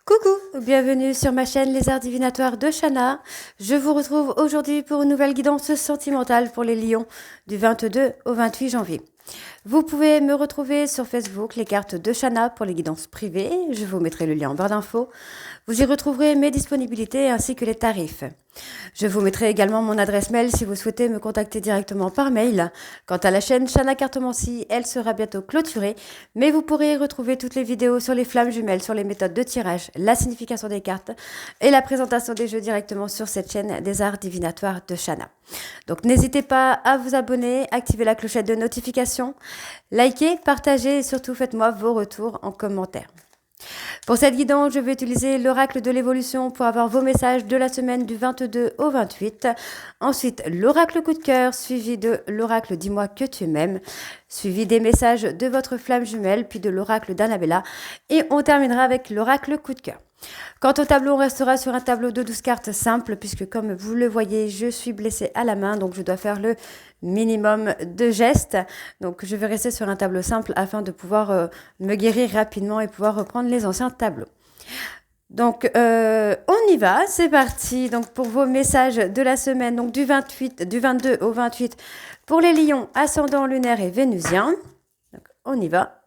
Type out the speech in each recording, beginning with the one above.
Coucou, bienvenue sur ma chaîne Les Arts Divinatoires de Shana. Je vous retrouve aujourd'hui pour une nouvelle guidance sentimentale pour les lions du 22 au 28 janvier. Vous pouvez me retrouver sur Facebook, les cartes de Shana pour les guidances privées. Je vous mettrai le lien en barre d'infos. Vous y retrouverez mes disponibilités ainsi que les tarifs. Je vous mettrai également mon adresse mail si vous souhaitez me contacter directement par mail. Quant à la chaîne Shana Cartomancie, elle sera bientôt clôturée, mais vous pourrez retrouver toutes les vidéos sur les flammes jumelles, sur les méthodes de tirage, la signification des cartes et la présentation des jeux directement sur cette chaîne des arts divinatoires de Shana. Donc n'hésitez pas à vous abonner, activer la clochette de notification, likez, partagez et surtout faites-moi vos retours en commentaire. Pour cette guidance, je vais utiliser l'oracle de l'évolution pour avoir vos messages de la semaine du 22 au 28. Ensuite, l'oracle coup de cœur, suivi de l'oracle dis-moi que tu m'aimes, suivi des messages de votre flamme jumelle, puis de l'oracle d'Annabella. Et on terminera avec l'oracle coup de cœur. Quant au tableau, on restera sur un tableau de 12 cartes simples, puisque comme vous le voyez, je suis blessée à la main, donc je dois faire le minimum de gestes. Donc je vais rester sur un tableau simple afin de pouvoir me guérir rapidement et pouvoir reprendre les anciens tableaux. Donc on y va, c'est parti. Donc pour vos messages de la semaine, donc du 22 au 28, pour les lions, ascendant lunaire et vénusien. Donc on y va.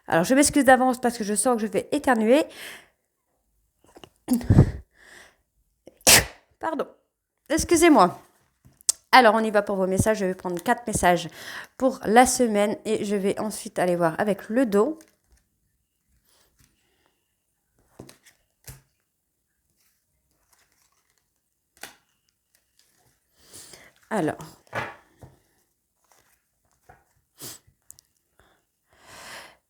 Alors je m'excuse d'avance parce que je sens que je vais éternuer. Pardon, excusez-moi. Alors, on y va pour vos messages. Je vais prendre 4 messages pour la semaine et je vais ensuite aller voir avec le dos. Alors,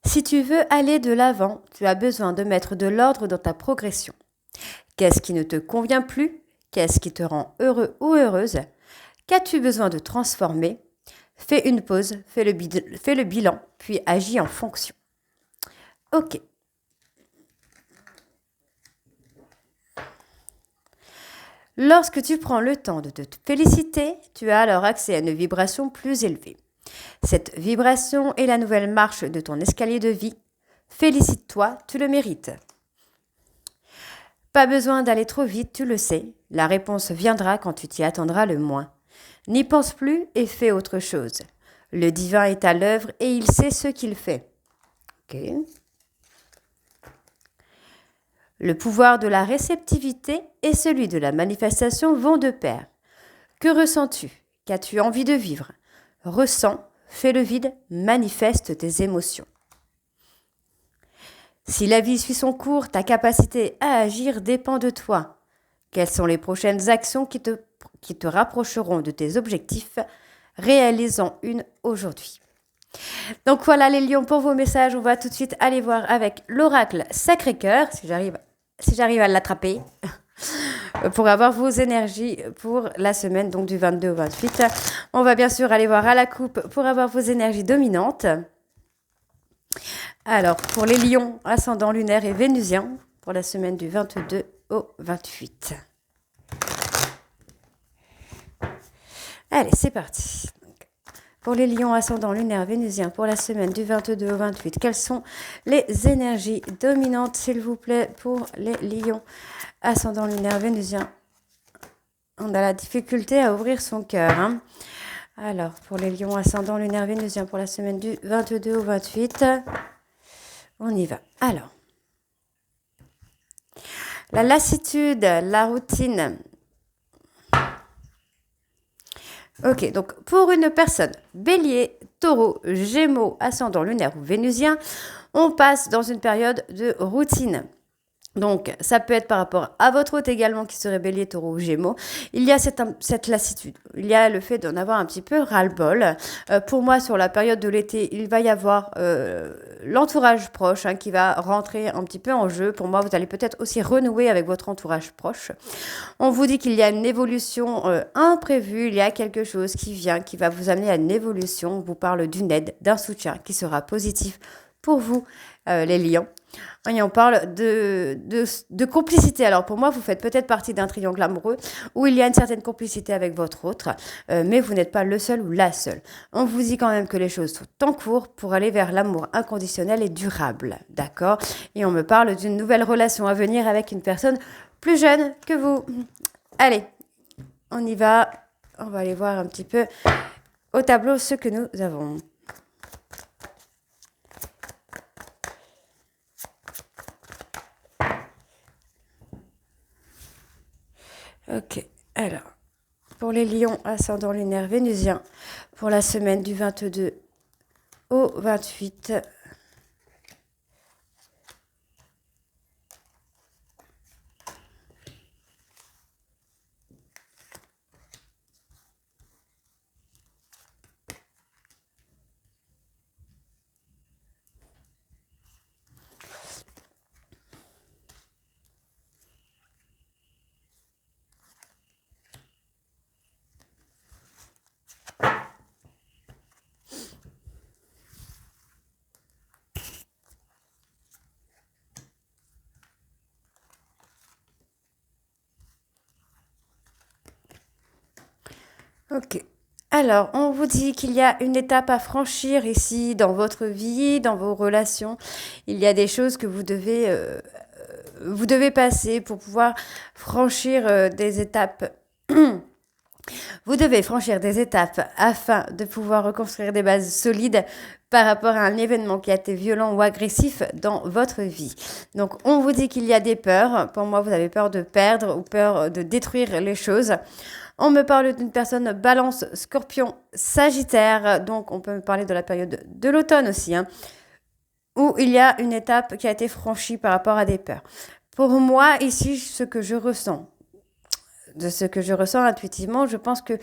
si tu veux aller de l'avant, tu as besoin de mettre de l'ordre dans ta progression. Qu'est-ce qui ne te convient plus? Qu'est-ce qui te rend heureux ou heureuse? Qu'as-tu besoin de transformer? Fais une pause, fais le bilan, puis agis en fonction. Ok. Lorsque tu prends le temps de te féliciter, tu as alors accès à une vibration plus élevée. Cette vibration est la nouvelle marche de ton escalier de vie. Félicite-toi, tu le mérites. Pas besoin d'aller trop vite, tu le sais. La réponse viendra quand tu t'y attendras le moins. N'y pense plus et fais autre chose. Le divin est à l'œuvre et il sait ce qu'il fait. Ok. Le pouvoir de la réceptivité et celui de la manifestation vont de pair. Que ressens-tu? Qu'as-tu envie de vivre? Ressens, fais le vide, manifeste tes émotions. Si la vie suit son cours, ta capacité à agir dépend de toi. Quelles sont les prochaines actions qui te rapprocheront de tes objectifs? Réalisons une aujourd'hui. Donc voilà les lions pour vos messages. On va tout de suite aller voir avec l'oracle Sacré-Cœur, si j'arrive à l'attraper, pour avoir vos énergies pour la semaine donc du 22 au 28. On va bien sûr aller voir à la coupe pour avoir vos énergies dominantes. Alors, pour les lions, ascendant lunaire et vénusien, pour la semaine du 22 au 28. Allez, c'est parti. Pour les lions, ascendant lunaire, vénusien, pour la semaine du 22 au 28, quelles sont les énergies dominantes, s'il vous plaît, pour les lions, ascendant lunaire, vénusien? On a la difficulté à ouvrir son cœur, hein. Alors, pour les lions, ascendant lunaire, vénusien, pour la semaine du 22 au 28, on y va. Alors, la lassitude, la routine. Ok, donc pour une personne, bélier, taureau, gémeaux, ascendant lunaire ou vénusien, on passe dans une période de routine. Donc, ça peut être par rapport à votre hôte également qui serait bélier, taureau ou gémeaux. Il y a cette lassitude. Il y a le fait d'en avoir un petit peu ras-le-bol. Pour moi, sur la période de l'été, il va y avoir l'entourage proche qui va rentrer un petit peu en jeu. Pour moi, vous allez peut-être aussi renouer avec votre entourage proche. On vous dit qu'il y a une évolution imprévue. Il y a quelque chose qui vient, qui va vous amener à une évolution. On vous parle d'une aide, d'un soutien qui sera positif pour vous, les lions. Et on parle de complicité. Alors pour moi, vous faites peut-être partie d'un triangle amoureux où il y a une certaine complicité avec votre autre, mais vous n'êtes pas le seul ou la seule. On vous dit quand même que les choses sont en cours pour aller vers l'amour inconditionnel et durable, d'accord? Et on me parle d'une nouvelle relation à venir avec une personne plus jeune que vous. Allez, on y va. On va aller voir un petit peu au tableau ce que nous avons. Ok, alors, pour les lions ascendant lunaire vénusien, pour la semaine du 22 au 28. Ok. Alors, on vous dit qu'il y a une étape à franchir ici dans votre vie, dans vos relations. Il y a des choses que vous devez passer pour pouvoir franchir des étapes. Vous devez franchir des étapes afin de pouvoir reconstruire des bases solides par rapport à un événement qui a été violent ou agressif dans votre vie. Donc, on vous dit qu'il y a des peurs. Pour moi, vous avez peur de perdre ou peur de détruire les choses. On me parle d'une personne balance, scorpion, sagittaire. Donc, on peut me parler de la période de l'automne aussi, hein, où il y a une étape qui a été franchie par rapport à des peurs. Pour moi, ici, de ce que je ressens intuitivement, je pense que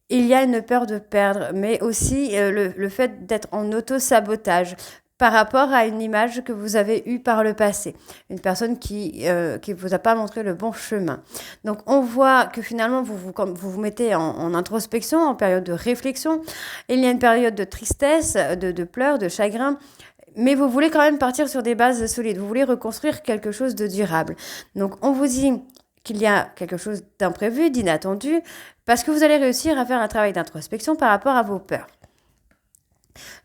il y a une peur de perdre, mais aussi le fait d'être en auto-sabotage par rapport à une image que vous avez eue par le passé. Une personne qui vous a pas montré le bon chemin. Donc, on voit que finalement, vous mettez en introspection, en période de réflexion. Il y a une période de tristesse, de pleurs, de chagrin. Mais vous voulez quand même partir sur des bases solides. Vous voulez reconstruire quelque chose de durable. Donc, on vous dit qu'il y a quelque chose d'imprévu, d'inattendu, parce que vous allez réussir à faire un travail d'introspection par rapport à vos peurs.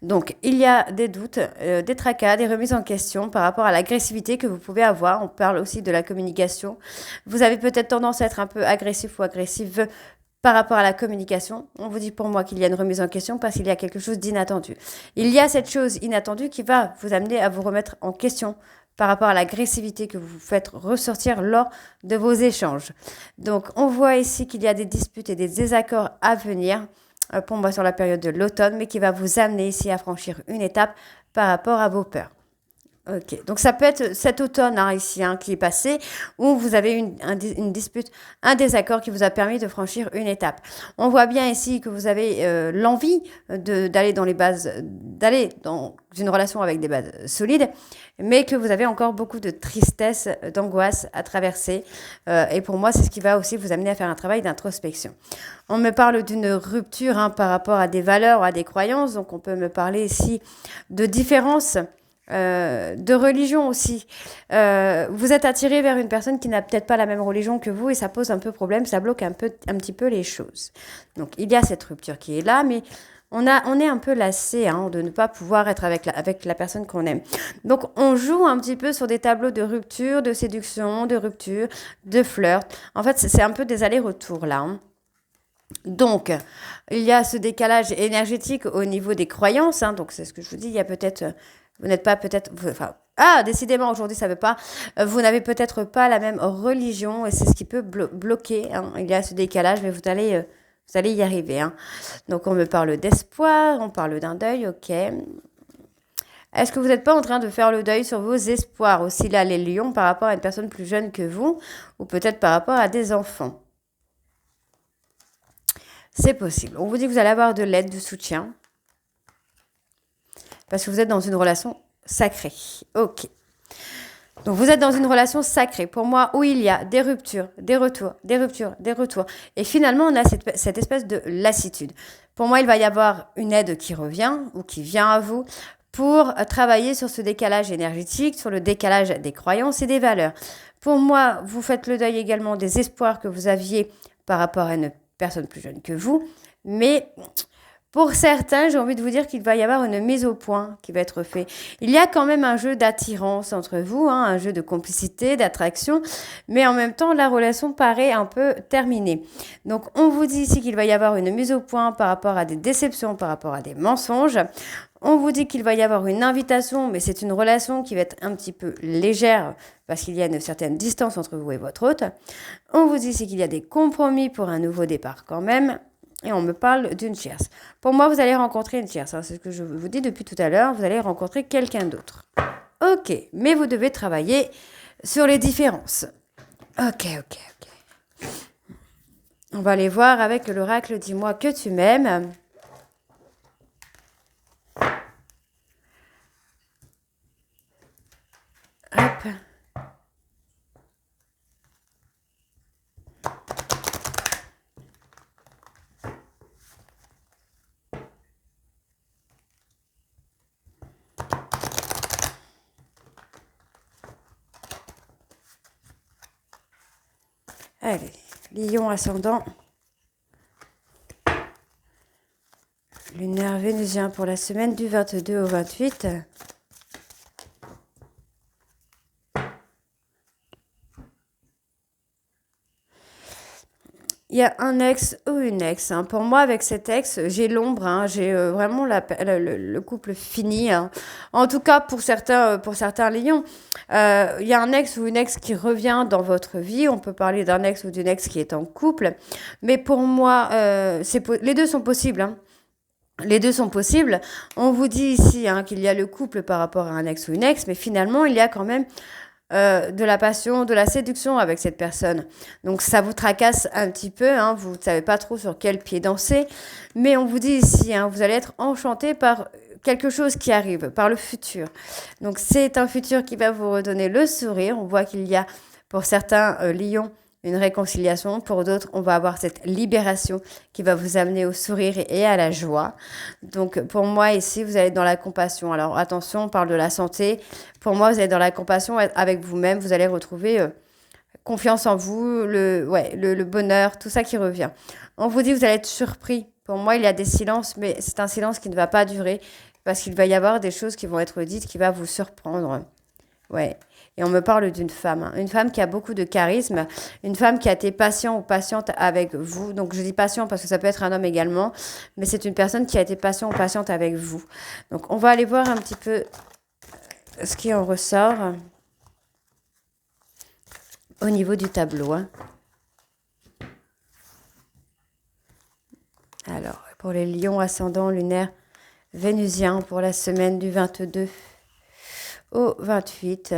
Donc, il y a des doutes, des tracas, des remises en question par rapport à l'agressivité que vous pouvez avoir. On parle aussi de la communication. Vous avez peut-être tendance à être un peu agressif ou agressive par rapport à la communication. On vous dit pour moi qu'il y a une remise en question parce qu'il y a quelque chose d'inattendu. Il y a cette chose inattendue qui va vous amener à vous remettre en question par rapport à l'agressivité que vous faites ressortir lors de vos échanges. Donc, on voit ici qu'il y a des disputes et des désaccords à venir pour moi sur la période de l'automne, mais qui va vous amener ici à franchir une étape par rapport à vos peurs. Ok, donc ça peut être cet automne ici qui est passé, où vous avez une dispute, un désaccord qui vous a permis de franchir une étape. On voit bien ici que vous avez l'envie d'aller dans une relation avec des bases solides, mais que vous avez encore beaucoup de tristesse, d'angoisse à traverser. Et pour moi, c'est ce qui va aussi vous amener à faire un travail d'introspection. On me parle d'une rupture par rapport à des valeurs, à des croyances, donc on peut me parler ici de différences. De religion aussi. Vous êtes attiré vers une personne qui n'a peut-être pas la même religion que vous et ça pose un peu problème, ça bloque un petit peu les choses. Donc il y a cette rupture qui est là, mais on est un peu lassé de ne pas pouvoir être avec la personne qu'on aime. Donc on joue un petit peu sur des tableaux de rupture, de séduction, de rupture, de flirt. En fait, c'est un peu des allers-retours là. Donc, il y a ce décalage énergétique au niveau des croyances. Donc, c'est ce que je vous dis. Il y a peut-être, vous n'êtes pas peut-être, enfin, décidément aujourd'hui ça ne veut pas. Vous n'avez peut-être pas la même religion et c'est ce qui peut bloquer. Il y a ce décalage, mais vous allez y arriver. Donc, on me parle d'espoir, on parle d'un deuil, ok. Est-ce que vous n'êtes pas en train de faire le deuil sur vos espoirs aussi là, les lions, par rapport à une personne plus jeune que vous ou peut-être par rapport à des enfants? C'est possible. On vous dit que vous allez avoir de l'aide, du soutien. Parce que vous êtes dans une relation sacrée. Ok. Donc vous êtes dans une relation sacrée. Pour moi, où il y a des ruptures, des retours, des ruptures, des retours. Et finalement, on a cette espèce de lassitude. Pour moi, il va y avoir une aide qui revient ou qui vient à vous. pour travailler sur ce décalage énergétique, sur le décalage des croyances et des valeurs. Pour moi, vous faites le deuil également des espoirs que vous aviez par rapport à une personne plus jeune que vous, mais pour certains, j'ai envie de vous dire qu'il va y avoir une mise au point qui va être faite. Il y a quand même un jeu d'attirance entre vous, hein, un jeu de complicité, d'attraction, mais en même temps, la relation paraît un peu terminée. Donc, on vous dit ici qu'il va y avoir une mise au point par rapport à des déceptions, par rapport à des mensonges. On vous dit qu'il va y avoir une invitation, mais c'est une relation qui va être un petit peu légère parce qu'il y a une certaine distance entre vous et votre hôte. On vous dit ici qu'il y a des compromis pour un nouveau départ quand même. Et on me parle d'une tierce. Pour moi, vous allez rencontrer une tierce. Hein, c'est ce que je vous dis depuis tout à l'heure. Vous allez rencontrer quelqu'un d'autre. Ok, mais vous devez travailler sur les différences. Ok. On va aller voir avec l'oracle. Dis-moi que tu m'aimes. Hop. Allez, Lion ascendant. Lunaire vénusien pour la semaine du 22 au 28. Il y a un ex ou une ex. Hein. Pour moi, avec cet ex, j'ai l'ombre. Hein. J'ai vraiment le couple fini. Hein. En tout cas, pour certains lions, il y a un ex ou une ex qui revient dans votre vie. On peut parler d'un ex ou d'une ex qui est en couple. Mais pour moi, les deux sont possibles. Hein. Les deux sont possibles. On vous dit ici hein, qu'il y a le couple par rapport à un ex ou une ex, mais finalement, il y a quand même de la passion, de la séduction avec cette personne. Donc ça vous tracasse un petit peu, hein, vous ne savez pas trop sur quel pied danser, mais on vous dit ici, hein, vous allez être enchanté par quelque chose qui arrive, par le futur. Donc c'est un futur qui va vous redonner le sourire. On voit qu'il y a pour certains lions une réconciliation. Pour d'autres, on va avoir cette libération qui va vous amener au sourire et à la joie. Donc, pour moi, ici, vous allez être dans la compassion. Alors, attention, on parle de la santé. Pour moi, vous allez être dans la compassion avec vous-même. Vous allez retrouver confiance en vous, le bonheur, tout ça qui revient. On vous dit, vous allez être surpris. Pour moi, il y a des silences, mais c'est un silence qui ne va pas durer parce qu'il va y avoir des choses qui vont être dites qui vont vous surprendre. Ouais. Et on me parle d'une femme, hein. Une femme qui a beaucoup de charisme, une femme qui a été patient ou patiente avec vous. Donc je dis patient parce que ça peut être un homme également, mais c'est une personne qui a été patient ou patiente avec vous. Donc on va aller voir un petit peu ce qui en ressort au niveau du tableau. Hein. Alors, pour les lions ascendants lunaires vénusiens pour la semaine du 22 au 28.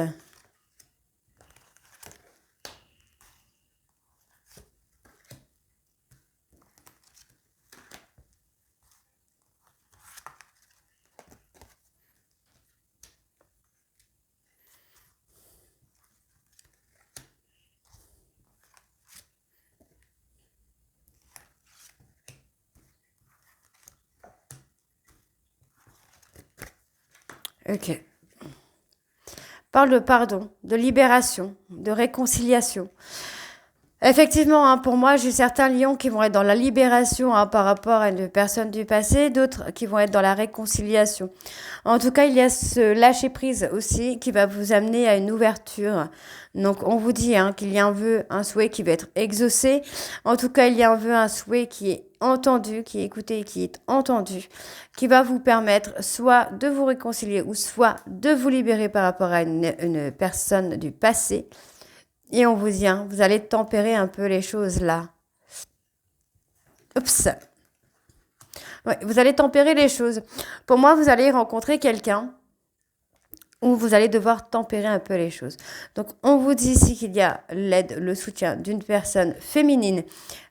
Ok. Parle de pardon, de libération, de réconciliation. Effectivement, hein, pour moi, j'ai certains lions qui vont être dans la libération hein, par rapport à une personne du passé, d'autres qui vont être dans la réconciliation. En tout cas, il y a ce lâcher-prise aussi qui va vous amener à une ouverture. Donc, on vous dit hein, qu'il y a un vœu, un souhait qui va être exaucé. En tout cas, il y a un vœu, un souhait qui est entendu, qui est écouté et qui est entendu, qui va vous permettre soit de vous réconcilier ou soit de vous libérer par rapport à une personne du passé. Et on vous dit, hein, vous allez tempérer un peu les choses là. Oups. Ouais, vous allez tempérer les choses. Pour moi, vous allez rencontrer quelqu'un où vous allez devoir tempérer un peu les choses. Donc, on vous dit ici qu'il y a l'aide, le soutien d'une personne féminine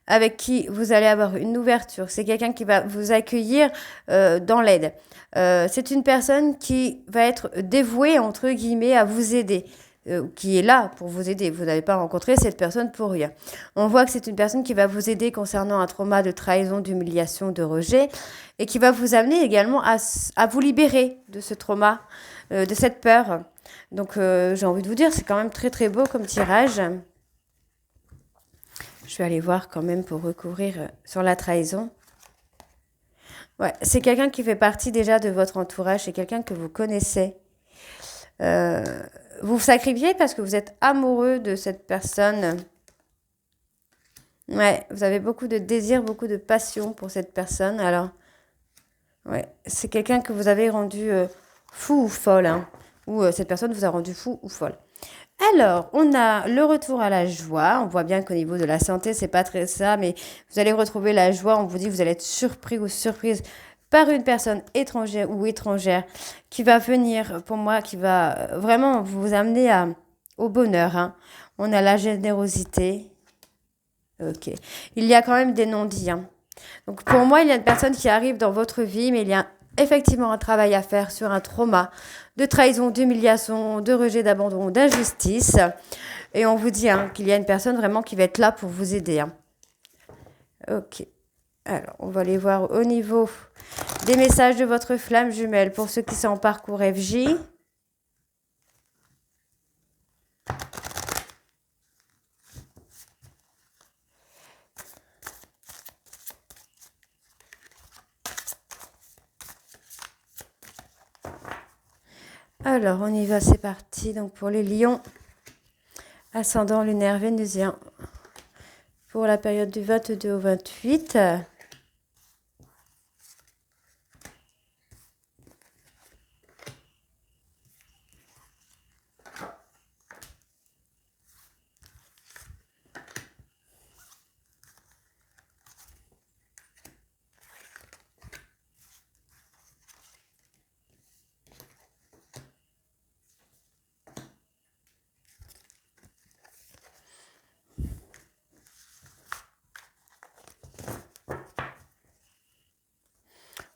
avec qui vous allez avoir une ouverture. C'est quelqu'un qui va vous accueillir dans l'aide. C'est une personne qui va être dévouée, entre guillemets, à vous aider. qui est là pour vous aider. Vous n'avez pas rencontré cette personne pour rien. On voit que c'est une personne qui va vous aider concernant un trauma de trahison, d'humiliation, de rejet, et qui va vous amener également à vous libérer de ce trauma, de cette peur. Donc j'ai envie de vous dire, c'est quand même très très beau comme tirage. Je vais aller voir quand même pour recouvrir sur la trahison. Ouais, c'est quelqu'un qui fait partie déjà de votre entourage, c'est quelqu'un que vous connaissez. Vous vous sacrifiez parce que vous êtes amoureux de cette personne. Ouais, vous avez beaucoup de désir, beaucoup de passion pour cette personne. Alors, ouais, c'est quelqu'un que vous avez rendu fou ou folle, hein, ou cette personne vous a rendu fou ou folle. Alors, on a le retour à la joie. On voit bien qu'au niveau de la santé, c'est pas très ça, mais vous allez retrouver la joie. On vous dit que vous allez être surpris ou surprise par une personne étrangère ou étrangère qui va venir, pour moi, qui va vraiment vous amener au bonheur, hein. On a la générosité. Ok. Il y a quand même des non-dits, hein. Donc, pour moi, il y a une personne qui arrive dans votre vie, mais il y a effectivement un travail à faire sur un trauma de trahison, d'humiliation, de rejet, d'abandon, d'injustice. Et on vous dit hein, qu'il y a une personne vraiment qui va être là pour vous aider, hein. Ok. Alors, on va aller voir au niveau des messages de votre flamme jumelle pour ceux qui sont en parcours FJ. Alors, on y va, c'est parti. Donc, pour les lions, ascendant lunaire vénusien, pour la période du 22 au 28.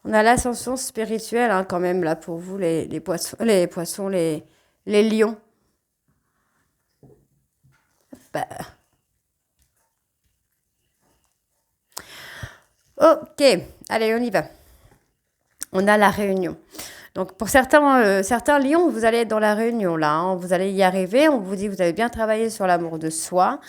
On a l'ascension spirituelle hein, quand même là pour vous, les poissons, les lions. Bah. Ok, allez, on y va. On a la réunion. Donc pour certains lions, vous allez être dans la réunion là, hein, vous allez y arriver. On vous dit que vous avez bien travaillé sur l'amour de soi.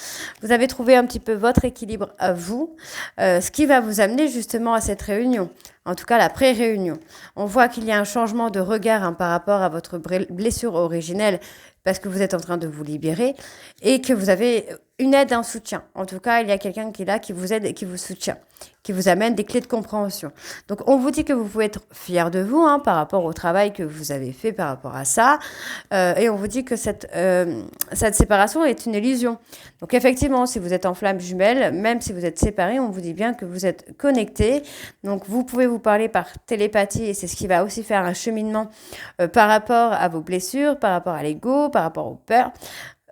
Vous avez trouvé un petit peu votre équilibre à vous, ce qui va vous amener justement à cette réunion. En tout cas, la pré-réunion. On voit qu'il y a un changement de regard hein, par rapport à votre blessure originelle parce que vous êtes en train de vous libérer et que vous avez une aide, un soutien. En tout cas, il y a quelqu'un qui est là, qui vous aide et qui vous soutient, qui vous amène des clés de compréhension. Donc, on vous dit que vous pouvez être fier de vous hein, par rapport au travail que vous avez fait par rapport à ça. Et on vous dit que cette séparation est une illusion. Donc, effectivement, si vous êtes en flamme jumelle, même si vous êtes séparés, on vous dit bien que vous êtes connectés. Donc, vous pouvez vous parler par télépathie et c'est ce qui va aussi faire un cheminement par rapport à vos blessures, par rapport à l'ego, par rapport aux peurs.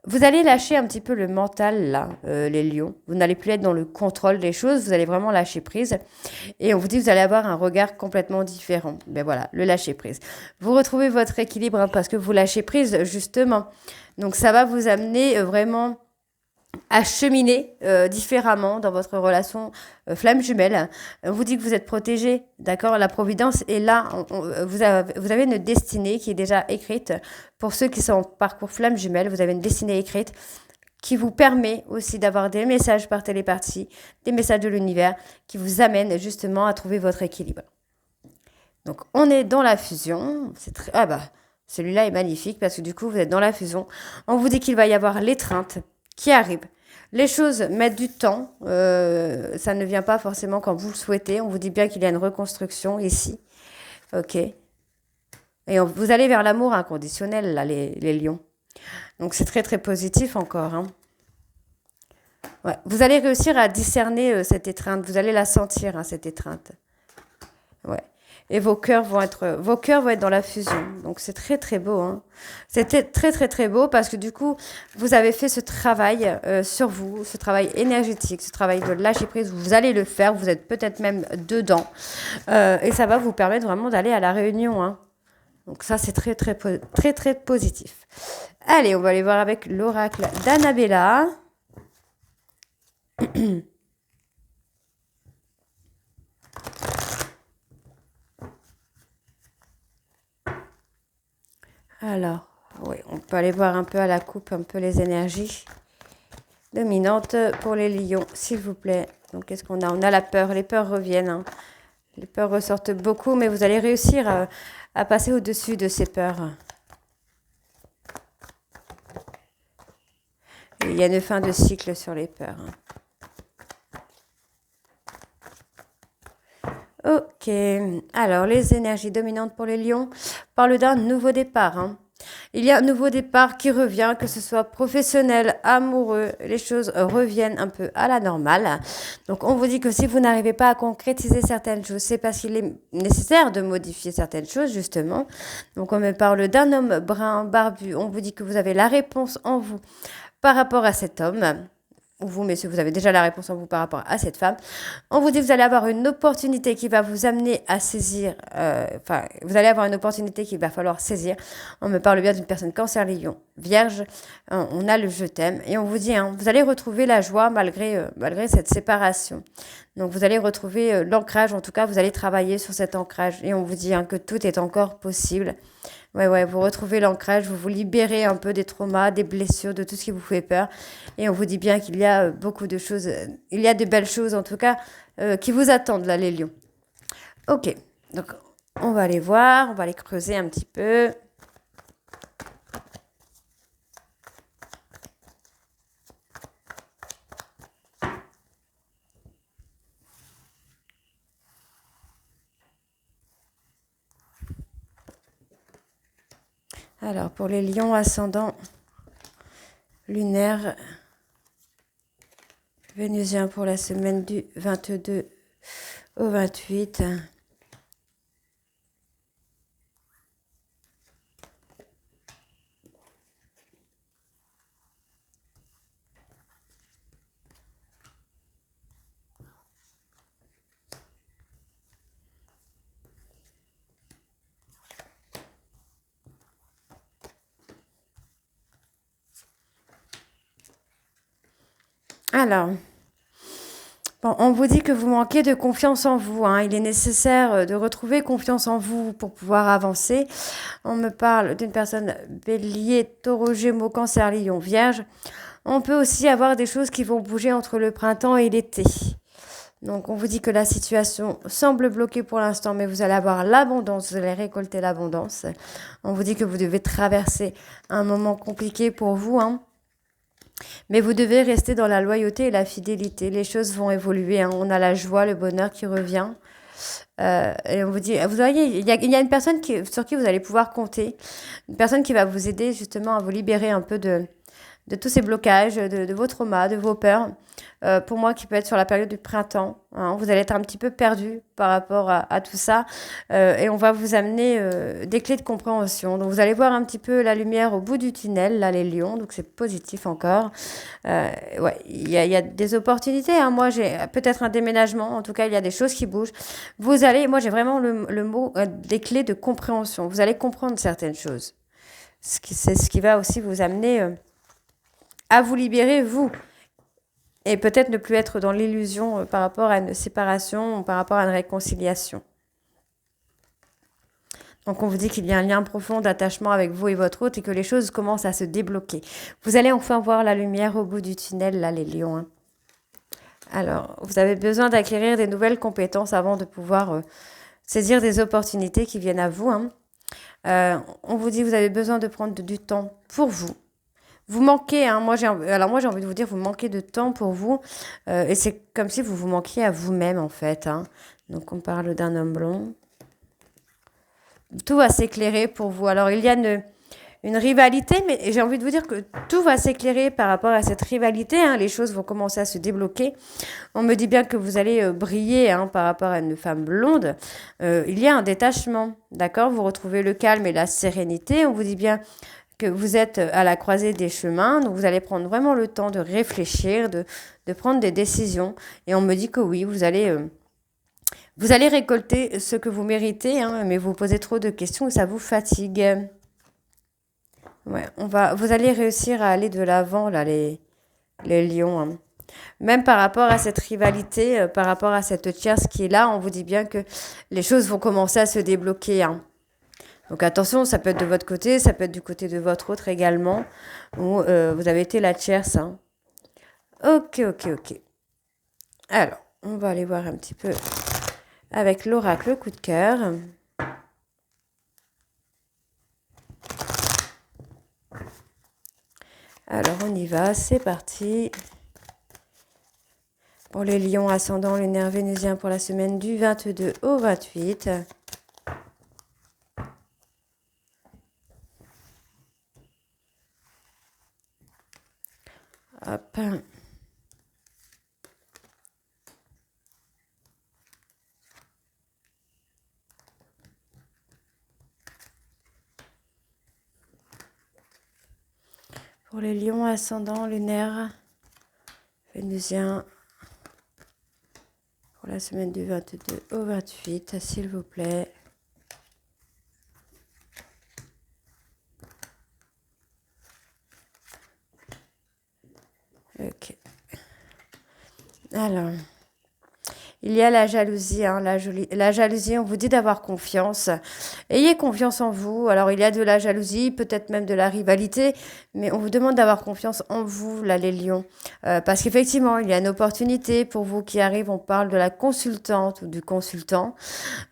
Vous allez lâcher un petit peu le mental, là, les lions. Vous n'allez plus être dans le contrôle des choses, vous allez vraiment lâcher prise. Et on vous dit que vous allez avoir un regard complètement différent. Ben voilà, le lâcher prise. Vous retrouvez votre équilibre hein, parce que vous lâchez prise, justement. Donc ça va vous amener vraiment à cheminer différemment dans votre relation flamme jumelle. On vous dit que vous êtes protégé, d'accord? La providence est là. Vous avez une destinée qui est déjà écrite. Pour ceux qui sont en parcours flamme jumelle, vous avez une destinée écrite qui vous permet aussi d'avoir des messages par télépathie, des messages de l'univers qui vous amènent justement à trouver votre équilibre. Donc, on est dans la fusion. Ah bah, celui-là est magnifique parce que du coup, vous êtes dans la fusion. On vous dit qu'il va y avoir l'étreinte qui arrive. Les choses mettent du temps, ça ne vient pas forcément quand vous le souhaitez. On vous dit bien qu'il y a une reconstruction ici. Ok. Et vous allez vers l'amour inconditionnel, là, les lions. Donc c'est très très positif encore, hein. Ouais. Vous allez réussir à discerner cette étreinte, vous allez la sentir, hein, cette étreinte. Ouais. Et vos cœurs vont être dans la fusion. Donc, c'est très, très beau, hein. C'était très, très, très beau parce que du coup, vous avez fait ce travail sur vous, ce travail énergétique, ce travail de lâcher prise. Vous allez le faire, vous êtes peut-être même dedans. Et ça va vous permettre vraiment d'aller à la réunion, hein. Donc ça, c'est très, très, très, très positif. Allez, on va aller voir avec l'oracle d'Annabella. Alors, oui, on peut aller voir un peu à la coupe, un peu les énergies dominantes pour les lions, s'il vous plaît. Donc, qu'est-ce qu'on a? On a la peur. Les peurs reviennent. Hein. Les peurs ressortent beaucoup, mais vous allez réussir à passer au-dessus de ces peurs. Et il y a une fin de cycle sur les peurs. Ok. Alors, les énergies dominantes pour les lions parlent d'un nouveau départ. Hein. Il y a un nouveau départ qui revient, que ce soit professionnel, amoureux, les choses reviennent un peu à la normale. Donc on vous dit que si vous n'arrivez pas à concrétiser certaines choses, c'est parce qu'il est nécessaire de modifier certaines choses, justement. Donc on me parle d'un homme brun, barbu, on vous dit que vous avez la réponse en vous par rapport à cet homme. Ou vous, messieurs, vous avez déjà la réponse en vous par rapport à cette femme. On vous dit que vous allez avoir une opportunité qui va vous amener à saisir, vous allez avoir une opportunité qu'il va falloir saisir. On me parle bien d'une personne cancer, lion, vierge, on a le je t'aime. Et on vous dit, hein, vous allez retrouver la joie malgré cette séparation. Donc vous allez retrouver l'ancrage, en tout cas, vous allez travailler sur cet ancrage. Et on vous dit hein, que tout est encore possible. Ouais, vous retrouvez l'ancrage, vous vous libérez un peu des traumas, des blessures, de tout ce qui vous fait peur. Et on vous dit bien qu'il y a beaucoup de choses, il y a de belles choses en tout cas, qui vous attendent là, les lions. Ok, donc on va aller voir, on va aller creuser un petit peu. Alors, pour les lions ascendants lunaires, vénusiens pour la semaine du 22 au 28. Alors, bon, on vous dit que vous manquez de confiance en vous. Hein. Il est nécessaire de retrouver confiance en vous pour pouvoir avancer. On me parle d'une personne bélier, taureau, gémeaux, cancer, lion, vierge. On peut aussi avoir des choses qui vont bouger entre le printemps et l'été. Donc, on vous dit que la situation semble bloquée pour l'instant, mais vous allez avoir l'abondance, vous allez récolter l'abondance. On vous dit que vous devez traverser un moment compliqué pour vous, hein. Mais vous devez rester dans la loyauté et la fidélité. Les choses vont évoluer. Hein. On a la joie, le bonheur qui revient. Et on vous dit, vous voyez, il y a une personne sur qui vous allez pouvoir compter. Une personne qui va vous aider justement à vous libérer un peu de tous ces blocages, de vos traumas, de vos peurs. Pour moi, qui peut être sur la période du printemps. Hein, vous allez être un petit peu perdu par rapport à tout ça. Et on va vous amener des clés de compréhension. Donc, vous allez voir un petit peu la lumière au bout du tunnel, là, les lions. Donc, c'est positif encore. Il y a des opportunités. Hein. Moi, j'ai peut-être un déménagement. En tout cas, il y a des choses qui bougent. Moi, j'ai vraiment le mot des clés de compréhension. Vous allez comprendre certaines choses. C'est ce qui va aussi vous amener à vous libérer, vous. Et peut-être ne plus être dans l'illusion par rapport à une séparation ou par rapport à une réconciliation. Donc on vous dit qu'il y a un lien profond d'attachement avec vous et votre hôte et que les choses commencent à se débloquer. Vous allez enfin voir la lumière au bout du tunnel, là, les lions. Hein. Alors, vous avez besoin d'acquérir des nouvelles compétences avant de pouvoir saisir des opportunités qui viennent à vous. Hein. On vous dit que vous avez besoin de prendre du temps pour vous. Vous manquez, hein, moi j'ai envie de vous dire, vous manquez de temps pour vous, et c'est comme si vous manquiez à vous-même en fait. Hein. Donc on parle d'un homme blond. Tout va s'éclairer pour vous. Alors il y a une rivalité, mais j'ai envie de vous dire que tout va s'éclairer par rapport à cette rivalité. Hein. Les choses vont commencer à se débloquer. On me dit bien que vous allez briller hein, par rapport à une femme blonde. Il y a un détachement, d'accord? Vous retrouvez le calme et la sérénité. On vous dit bien que vous êtes à la croisée des chemins, donc vous allez prendre vraiment le temps de réfléchir, de prendre des décisions. Et on me dit que oui, vous allez Vous allez récolter ce que vous méritez, hein, mais vous posez trop de questions et ça vous fatigue. Ouais, vous allez réussir à aller de l'avant, là, les lions, hein. Même par rapport à cette rivalité, par rapport à cette tierce qui est là, on vous dit bien que les choses vont commencer à se débloquer, hein. Donc attention, ça peut être de votre côté, ça peut être du côté de votre autre également, où vous avez été la tierce, hein. Ok, ok, ok. Alors, on va aller voir un petit peu avec l'oracle coup de cœur. Alors, on y va, c'est parti. Pour les lions ascendant lunaire vénusien pour la semaine du 22 au 28. Hop. Pour les lions ascendant lunaire vénusien pour la semaine du 22 au 28, s'il vous plaît. Ok. Alors, il y a la jalousie, hein, la jalousie, on vous dit d'avoir confiance. Ayez confiance en vous. Alors, il y a de la jalousie, peut-être même de la rivalité, mais on vous demande d'avoir confiance en vous, là, les lions. Parce qu'effectivement, il y a une opportunité pour vous qui arrive. On parle de la consultante ou du consultant.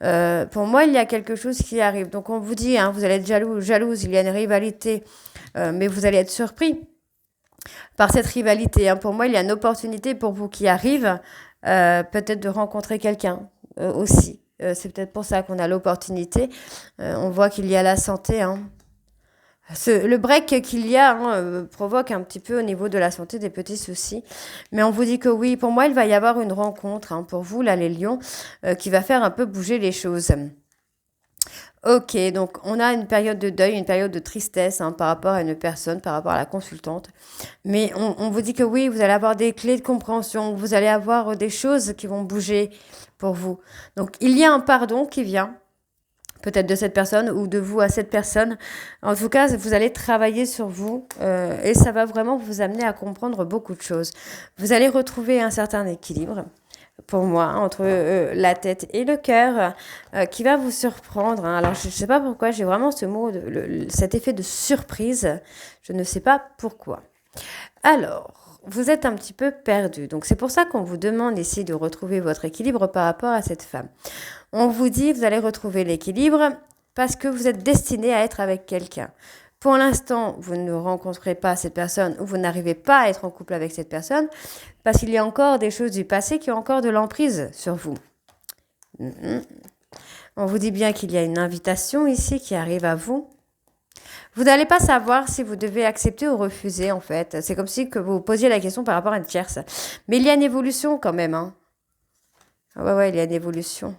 Pour moi, il y a quelque chose qui arrive. Donc, on vous dit, hein, vous allez être jalouse, il y a une rivalité, mais vous allez être surpris par cette rivalité, hein. Pour moi, il y a une opportunité pour vous qui arrive, peut-être de rencontrer quelqu'un aussi. C'est peut-être pour ça qu'on a l'opportunité. On voit qu'il y a la santé, hein. Le break qu'il y a, hein, provoque un petit peu au niveau de la santé des petits soucis. Mais on vous dit que oui, pour moi, il va y avoir une rencontre, hein, pour vous, là, les lions, qui va faire un peu bouger les choses. Ok, donc on a une période de deuil, une période de tristesse, hein, par rapport à une personne, par rapport à la consultante. Mais on vous dit que oui, vous allez avoir des clés de compréhension, vous allez avoir des choses qui vont bouger pour vous. Donc il y a un pardon qui vient, peut-être de cette personne ou de vous à cette personne. En tout cas, vous allez travailler sur vous et ça va vraiment vous amener à comprendre beaucoup de choses. Vous allez retrouver un certain équilibre pour moi, entre la tête et le cœur, qui va vous surprendre, hein. Alors, je ne sais pas pourquoi, j'ai vraiment ce mot, cet effet de surprise. Je ne sais pas pourquoi. Alors, vous êtes un petit peu perdu. Donc, c'est pour ça qu'on vous demande ici de retrouver votre équilibre par rapport à cette femme. On vous dit, vous allez retrouver l'équilibre parce que vous êtes destiné à être avec quelqu'un. Pour l'instant, vous ne rencontrez pas cette personne ou vous n'arrivez pas à être en couple avec cette personne parce qu'il y a encore des choses du passé qui ont encore de l'emprise sur vous. On vous dit bien qu'il y a une invitation ici qui arrive à vous. Vous n'allez pas savoir si vous devez accepter ou refuser, en fait. C'est comme si que vous posiez la question par rapport à une tierce. Mais il y a une évolution quand même, hein. Ouais, il y a une évolution.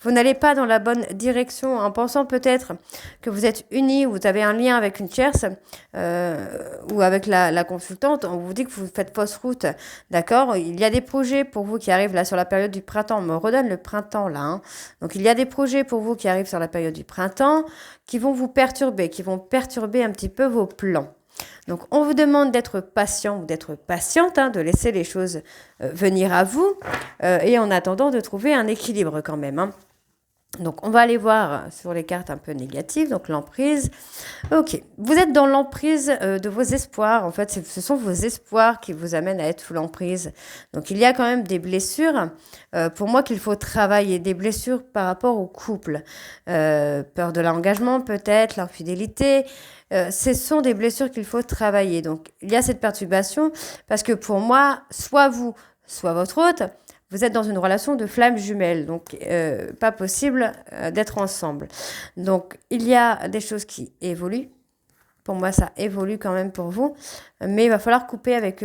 Vous n'allez pas dans la bonne direction en pensant peut-être que vous êtes unis, vous avez un lien avec une tierce ou avec la consultante. On vous dit que vous faites fausse route, d'accord? Il y a des projets pour vous qui arrivent là sur la période du printemps. On me redonne le printemps là, hein. Donc il y a des projets pour vous qui arrivent sur la période du printemps qui vont vous perturber, qui vont perturber un petit peu vos plans. Donc, on vous demande d'être patient ou d'être patiente, hein, de laisser les choses venir à vous et en attendant de trouver un équilibre quand même, hein. Donc, on va aller voir sur les cartes un peu négatives, donc l'emprise. Ok, vous êtes dans l'emprise de vos espoirs. En fait, ce sont vos espoirs qui vous amènent à être sous l'emprise. Donc, il y a quand même des blessures, pour moi, qu'il faut travailler. Des blessures par rapport au couple. Peur de l'engagement, peut-être, l'infidélité. Ce sont des blessures qu'il faut travailler. Donc, il y a cette perturbation parce que pour moi, soit vous, soit votre hôte, vous êtes dans une relation de flamme jumelle, donc pas possible d'être ensemble. Donc, il y a des choses qui évoluent. Pour moi, ça évolue quand même pour vous. Mais il va falloir couper avec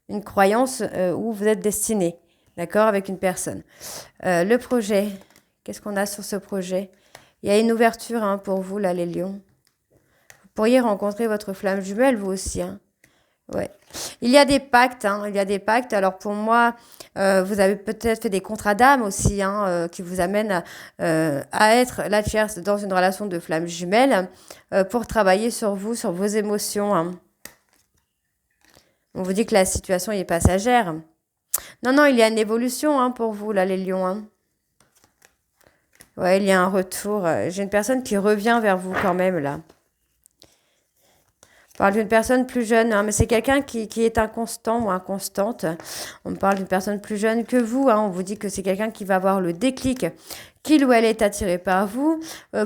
une croyance où vous êtes destiné, d'accord, avec une personne. Le projet, qu'est-ce qu'on a sur ce projet? Il y a une ouverture, hein, pour vous, là, les lions. Vous pourriez rencontrer votre flamme jumelle, vous aussi, hein. Ouais. Il y a des pactes, hein, il y a des pactes. Alors pour moi, vous avez peut-être fait des contrats d'âme aussi, hein, qui vous amènent à être la tierce dans une relation de flamme jumelle pour travailler sur vous, sur vos émotions, hein. On vous dit que la situation est passagère. Non, non, il y a une évolution hein, pour vous, là, les lions, hein. Ouais, il y a un retour. J'ai une personne qui revient vers vous quand même, là. On parle d'une personne plus jeune, hein, mais c'est quelqu'un qui est inconstant ou inconstante. On parle d'une personne plus jeune que vous, hein. On vous dit que c'est quelqu'un qui va avoir le déclic, qu'il ou elle est attiré par vous.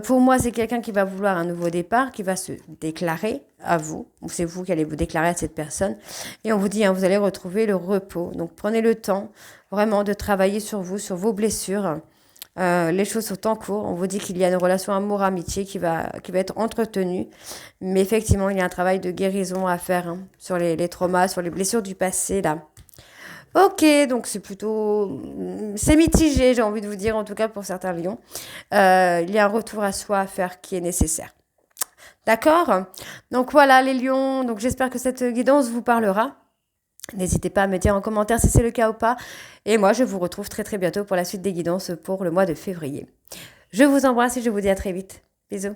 Pour moi, c'est quelqu'un qui va vouloir un nouveau départ, qui va se déclarer à vous. Ou c'est vous qui allez vous déclarer à cette personne. Et on vous dit, hein, vous allez retrouver le repos. Donc prenez le temps vraiment de travailler sur vous, sur vos blessures. Les choses sont en cours. On vous dit qu'il y a une relation amour-amitié qui va être entretenue. Mais effectivement, il y a un travail de guérison à faire hein, sur les traumas, sur les blessures du passé, là. Ok, donc c'est plutôt... C'est mitigé, j'ai envie de vous dire, en tout cas pour certains lions. Il y a un retour à soi à faire qui est nécessaire. D'accord. Donc voilà les lions. Donc j'espère que cette guidance vous parlera. N'hésitez pas à me dire en commentaire si c'est le cas ou pas. Et moi, je vous retrouve très très bientôt pour la suite des guidances pour le mois de février. Je vous embrasse et je vous dis à très vite. Bisous.